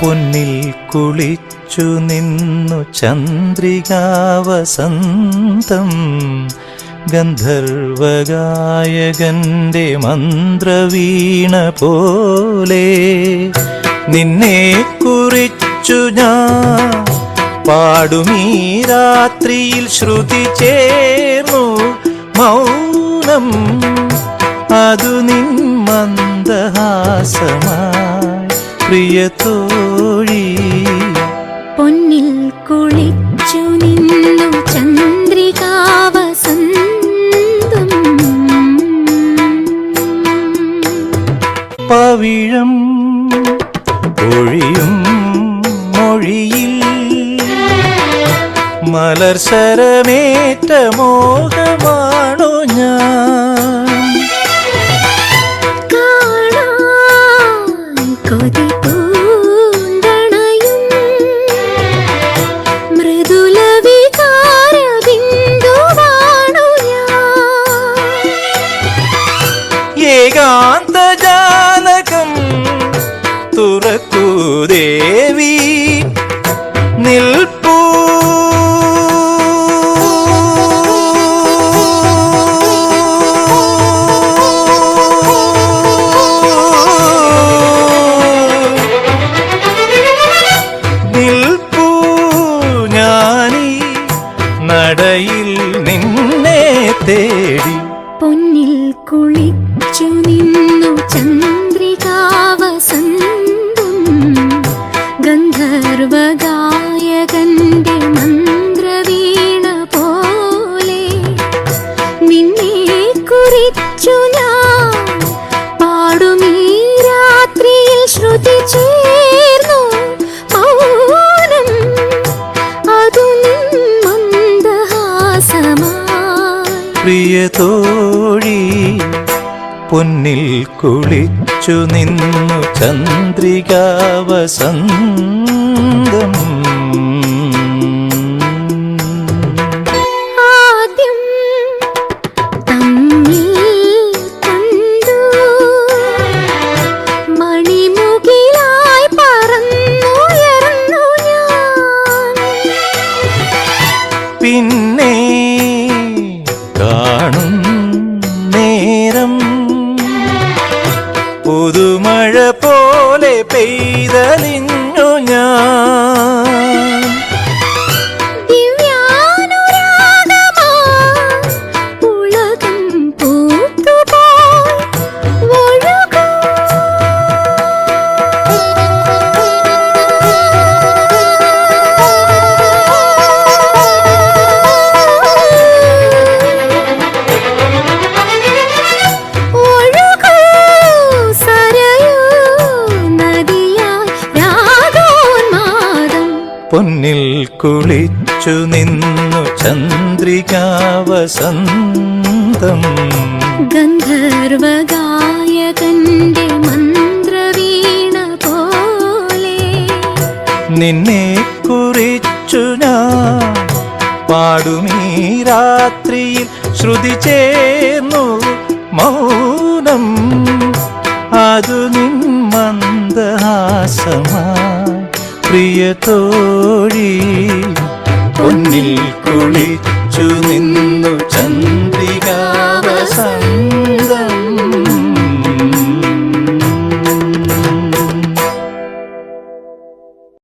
പൊന്നിൽ കുളിച്ചു നിന്നു ചന്ദ്രികാവസന്തം ഗന്ധർവഗായകന്റെ മന്ത്രവീണ പോലെ നിന്നെ കുറിച്ചു ഞാൻ പാടുമീ രാത്രിയിൽ ശ്രുതി ചേർന്നു മൗനം അതു നിൻ മന്ദഹാസമായി പ്രിയതോഴി പൊന്നിൽ കുളിച്ചു നിന്നു ചന്ദ്രികാവസന്തം പവിഴം ഒഴിയും മൊഴിയിൽ മലർസരമേറ്റ മോഹമാണു ഞാൻ കൊതി പൂണ്ടണയും മൃദുല വികാര ബിന്ദുവാണു ഞാൻ ഏകാന്ത ജാലകം തുറക്കൂ ദേവി നിൽപ്പൂ നടയിൽ നിന്നെ തേടി പൊന്നിൽ കുളിച്ചു നിന്നു ചന്ദ്രികാവസന്തം ഗന്ധർവഗായകന്റെ മന്ത്രവീണ പോലെ നിന്നെ കുറിച്ചു ഞാൻ പാടുമീ രാത്രിയിൽ ശ്രുതി ചേർന്നു മൗനം അതു പ്രിയതോഴി പൊന്നിൽ കുളിച്ചു നിന്നു ചന്ദ്രികാവസന്തം ആദ്യം തമ്മിൽ കണ്ടു മണിമുകിലായി പറന്നുയർന്നു ഞാൻ പിന്നെ കാണും നേരം പുതുമഴ പോലെ പെയ്തലിഞ്ഞു ഞാൻ ഉലകം പൂത്തുപോയി ഒഴുകൂ പൊന്നിൽ കുളിച്ചു നിന്നു ചന്ദ്രികാവസന്തം ഗന്ധർവഗായകന്റെ മന്ത്രവീണ പോലെ നിന്നെ കുറിച്ചു ഞാൻ പാടുമീ രാത്രിയിൽ ശ്രുതി ചേർന്നു മൗനം അതു നിൻ മന്ദഹാസമായി പ്രിയതോഴി പൊന്നിൽ കുളിച്ചു നിന്നു ചന്ദ്രികാവസന്തം